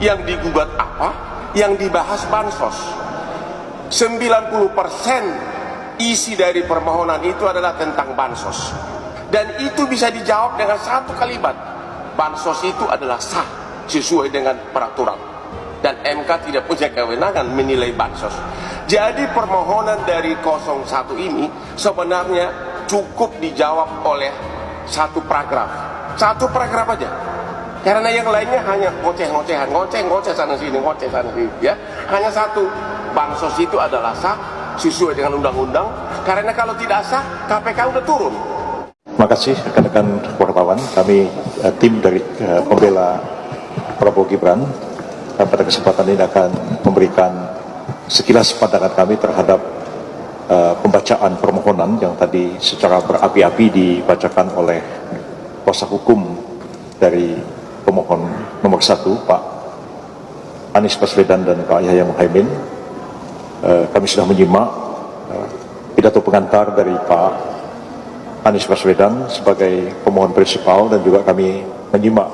Yang digugat apa? Yang dibahas bansos. 90% isi dari permohonan itu adalah tentang bansos. Dan itu bisa dijawab dengan satu kalimat. Bansos itu adalah sah sesuai dengan peraturan. Dan MK tidak punya kewenangan menilai bansos. Jadi permohonan dari 01 ini sebenarnya cukup dijawab oleh satu paragraf. Satu paragraf aja. Karena yang lainnya hanya ngoceh-ngocehan, ngoceh sana sini, ya. Hanya satu, bansos itu adalah sah sesuai dengan undang-undang. Karena kalau tidak sah, KPK udah turun. Terima kasih rekan-rekan wartawan. Kami tim dari pembela Prabowo Gibran pada kesempatan ini akan memberikan sekilas pandangan kami terhadap pembacaan permohonan yang tadi secara berapi-api dibacakan oleh kuasa hukum dari pemohon nomor 1, Pak Anies Baswedan dan Pak Yahya Muhaimin. Kami sudah menyimak pidato pengantar dari Pak Anies Baswedan sebagai pemohon prinsipal, dan juga kami menyimak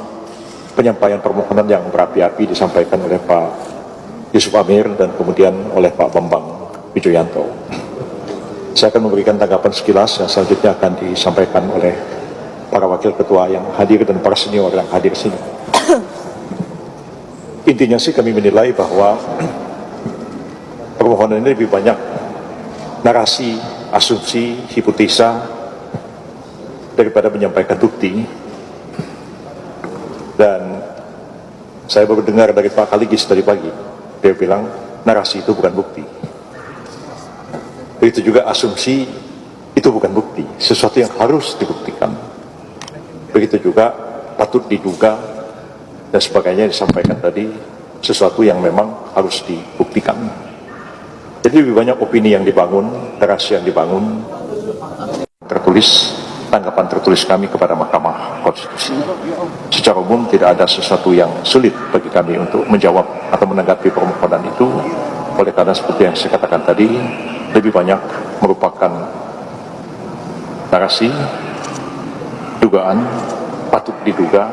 penyampaian permohonan yang berapi-api disampaikan oleh Pak Yusuf Amir dan kemudian oleh Pak Bambang Wijoyanto. Saya akan memberikan tanggapan sekilas yang selanjutnya akan disampaikan oleh para wakil ketua yang hadir dan para senior yang hadir sini. Intinya sih kami menilai bahwa permohonan ini lebih banyak narasi, asumsi, hipotesa daripada menyampaikan bukti. Dan saya baru dengar dari Pak Kaligis tadi pagi, dia bilang narasi itu bukan bukti. Begitu juga asumsi itu bukan bukti, sesuatu yang harus dibuktikan. Begitu juga patut diduga dan sebagainya disampaikan tadi, sesuatu yang memang harus dibuktikan. Jadi lebih banyak opini yang dibangun, narasi yang dibangun, tertulis, tanggapan tertulis kami kepada Mahkamah Konstitusi. Secara umum tidak ada sesuatu yang sulit bagi kami untuk menjawab atau menanggapi permohonan itu. Oleh karena seperti yang saya katakan tadi, lebih banyak merupakan narasi, dugaan, patut diduga,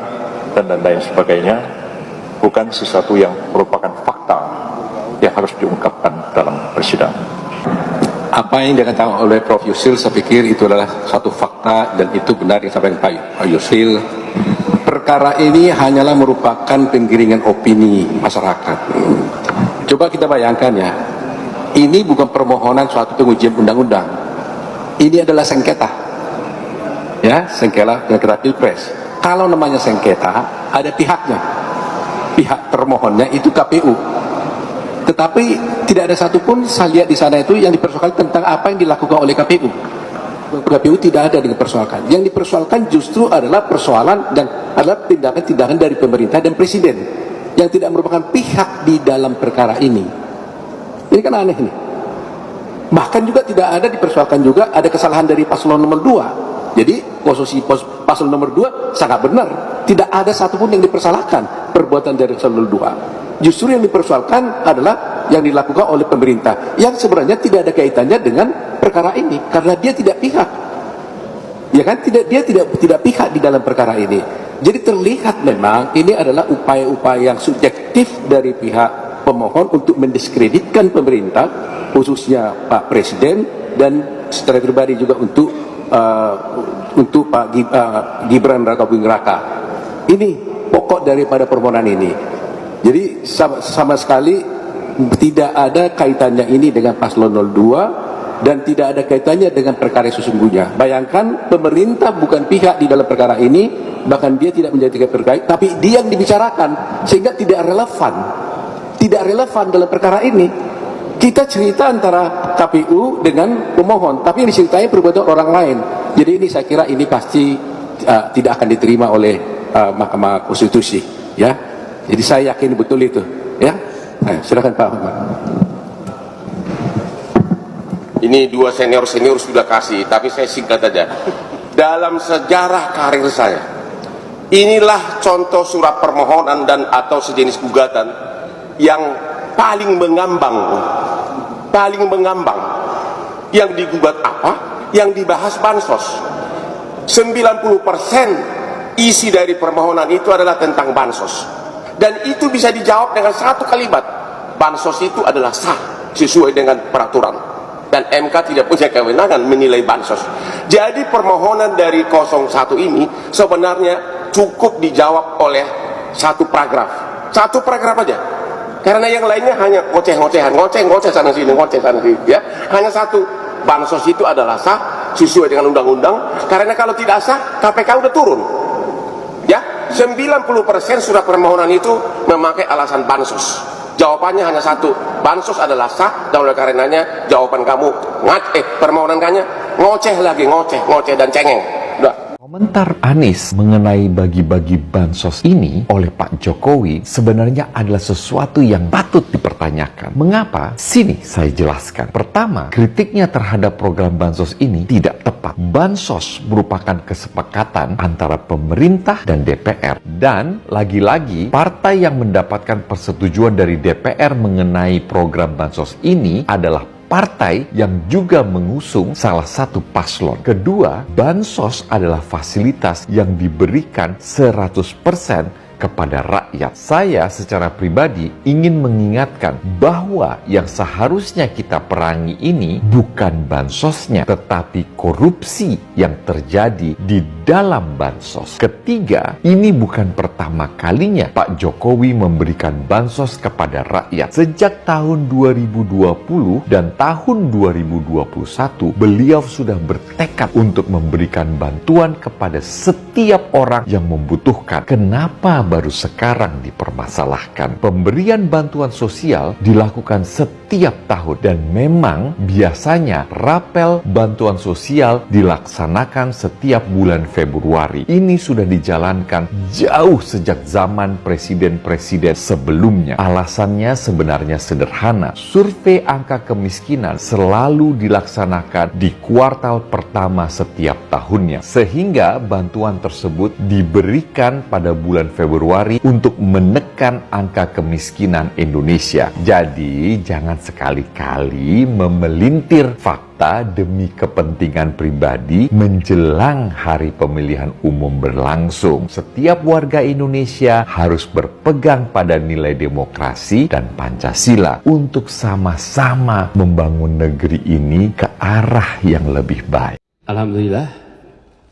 dan lain sebagainya, bukan sesuatu yang merupakan fakta yang harus diungkapkan dalam persidangan. Apa yang dikatakan oleh Prof. Yusril, saya pikir itu adalah satu fakta dan itu benar yang disampaikan Pak Yusril. Perkara ini hanyalah merupakan penggiringan opini masyarakat. Coba kita bayangkan ya, ini bukan permohonan suatu pengujian undang-undang. Ini adalah sengketa. Ya, sengketa Pilpres. Kalau namanya sengketa, ada pihaknya. Pihak termohonnya itu KPU. Tetapi tidak ada satupun saya lihat di sana itu yang dipersoalkan tentang apa yang dilakukan oleh KPU. KPU tidak ada yang dipersoalkan. Yang dipersoalkan justru adalah persoalan dan adalah tindakan-tindakan dari pemerintah dan presiden yang tidak merupakan pihak di dalam perkara ini. Ini kan aneh nih. Bahkan juga tidak ada dipersoalkan juga ada kesalahan dari paslon nomor 2. Jadi posisi paslon nomor 2 sangat benar. Tidak ada satupun yang dipersalahkan perbuatan dari paslon nomor 2. Justru yang dipersoalkan adalah yang dilakukan oleh pemerintah yang sebenarnya tidak ada kaitannya dengan perkara ini karena dia tidak pihak. Ya kan, dia tidak pihak di dalam perkara ini. Jadi terlihat memang ini adalah upaya-upaya yang subjektif dari pihak pemohon untuk mendiskreditkan pemerintah, khususnya Pak Presiden, dan secara pribadi juga untuk Pak Gibran Rakabuming Raka. Ini pokok daripada permohonan ini. Jadi sama sekali tidak ada kaitannya ini dengan paslon 02 dan tidak ada kaitannya dengan perkara sesungguhnya. Bayangkan pemerintah bukan pihak di dalam perkara ini, bahkan dia tidak menjadi terkait, tapi dia yang dibicarakan sehingga tidak relevan dalam perkara ini. Kita cerita antara KPU dengan pemohon, tapi yang diceritain perbuatan orang lain. Jadi ini saya kira ini pasti tidak akan diterima oleh Mahkamah Konstitusi, ya. Jadi saya yakin betul itu, ya. Nah, silakan Pak Ahmad. Ini dua senior-senior sudah kasih, tapi saya singkat aja. Dalam sejarah karir saya, inilah contoh surat permohonan dan atau sejenis gugatan yang paling mengambang. Yang digugat apa? Yang dibahas bansos. 90% isi dari permohonan itu adalah tentang bansos. Dan itu bisa dijawab dengan satu kalimat, bansos itu adalah sah sesuai dengan peraturan, dan MK tidak punya kewenangan menilai bansos. Jadi permohonan dari 01 ini sebenarnya cukup dijawab oleh satu paragraf aja, karena yang lainnya hanya ngoceh sana sini, ya. Hanya satu, bansos itu adalah sah sesuai dengan undang-undang, karena kalau tidak sah KPK udah turun, ya. 90% surat permohonan itu memakai alasan bansos. Jawabannya hanya satu, bansos adalah sah, dan oleh karenanya jawaban kamu permohonan kanya ngoceh dan cengeng. Udah. Komentar Anies mengenai bagi-bagi bansos ini oleh Pak Jokowi sebenarnya adalah sesuatu yang patut dipertanyakan. Mengapa? Sini saya jelaskan. Pertama, kritiknya terhadap program bansos ini tidak tepat. Bansos merupakan kesepakatan antara pemerintah dan DPR. Dan lagi-lagi, partai yang mendapatkan persetujuan dari DPR mengenai program bansos ini adalah partai yang juga mengusung salah satu paslon. Kedua, bansos adalah fasilitas yang diberikan 100% kepada rakyat. Saya secara pribadi ingin mengingatkan bahwa yang seharusnya kita perangi ini bukan bansosnya, tetapi korupsi yang terjadi di dalam bansos. Ketiga, ini bukan pertama kalinya Pak Jokowi memberikan bansos kepada rakyat. Sejak tahun 2020 dan tahun 2021, beliau sudah bertekad untuk memberikan bantuan kepada setiap orang yang membutuhkan. Kenapa baru sekarang dipermasalahkan? Pemberian bantuan sosial dilakukan setiap tahun, dan memang biasanya rapel bantuan sosial dilaksanakan setiap bulan Februari. Ini sudah dijalankan jauh sejak zaman presiden-presiden sebelumnya. Alasannya sebenarnya sederhana. Survei angka kemiskinan selalu dilaksanakan di kuartal pertama setiap tahunnya, sehingga bantuan tersebut diberikan pada bulan Februari untuk menekan angka kemiskinan Indonesia. Jadi jangan sekali-kali memelintir fakta demi kepentingan pribadi menjelang hari pemilihan umum berlangsung. Setiap warga Indonesia harus berpegang pada nilai demokrasi dan Pancasila untuk sama-sama membangun negeri ini ke arah yang lebih baik. Alhamdulillah,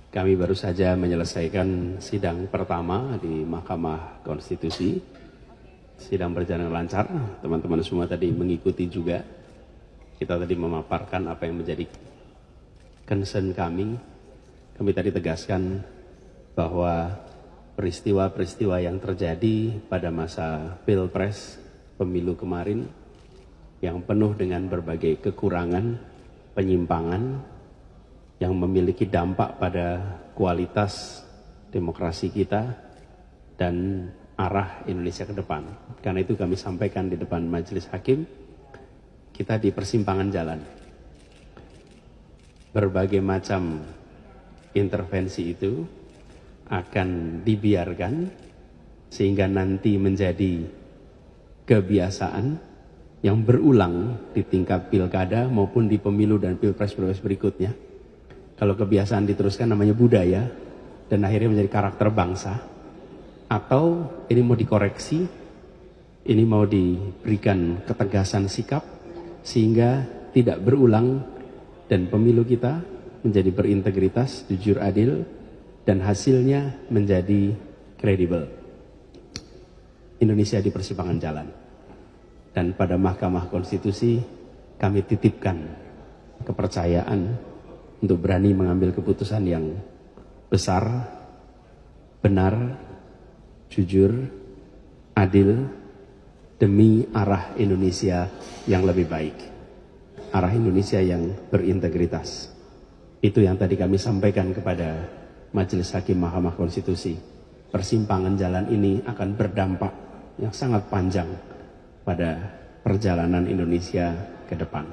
kami baru saja menyelesaikan sidang pertama di Mahkamah Konstitusi. Sidang berjalan lancar, teman-teman semua tadi mengikuti juga. Kita tadi memaparkan apa yang menjadi concern kami. Kami tadi tegaskan bahwa peristiwa-peristiwa yang terjadi pada masa Pilpres, pemilu kemarin, yang penuh dengan berbagai kekurangan, penyimpangan, yang memiliki dampak pada kualitas demokrasi kita dan arah Indonesia ke depan. Karena itu kami sampaikan di depan Majelis Hakim, kita di persimpangan jalan. Berbagai macam intervensi itu akan dibiarkan sehingga nanti menjadi kebiasaan yang berulang di tingkat pilkada maupun di pemilu dan pilpres-pilpres berikutnya. Kalau kebiasaan diteruskan namanya budaya dan akhirnya menjadi karakter bangsa. Atau ini mau dikoreksi, ini mau diberikan ketegasan sikap sehingga tidak berulang dan pemilu kita menjadi berintegritas, jujur, adil, dan hasilnya menjadi kredibel. Indonesia di persimpangan jalan. Dan pada Mahkamah Konstitusi kami titipkan kepercayaan untuk berani mengambil keputusan yang besar, benar, jujur, adil, demi arah Indonesia yang lebih baik. Arah Indonesia yang berintegritas. Itu yang tadi kami sampaikan kepada Majelis Hakim Mahkamah Konstitusi. Persimpangan jalan ini akan berdampak yang sangat panjang pada perjalanan Indonesia ke depan.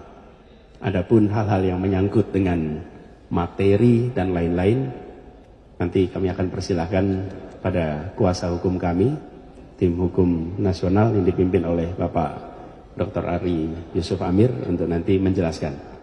Adapun hal-hal yang menyangkut dengan materi dan lain-lain, nanti kami akan persilahkan pada kuasa hukum kami, tim hukum nasional yang dipimpin oleh Bapak Dr. Ari Yusuf Amir untuk nanti menjelaskan.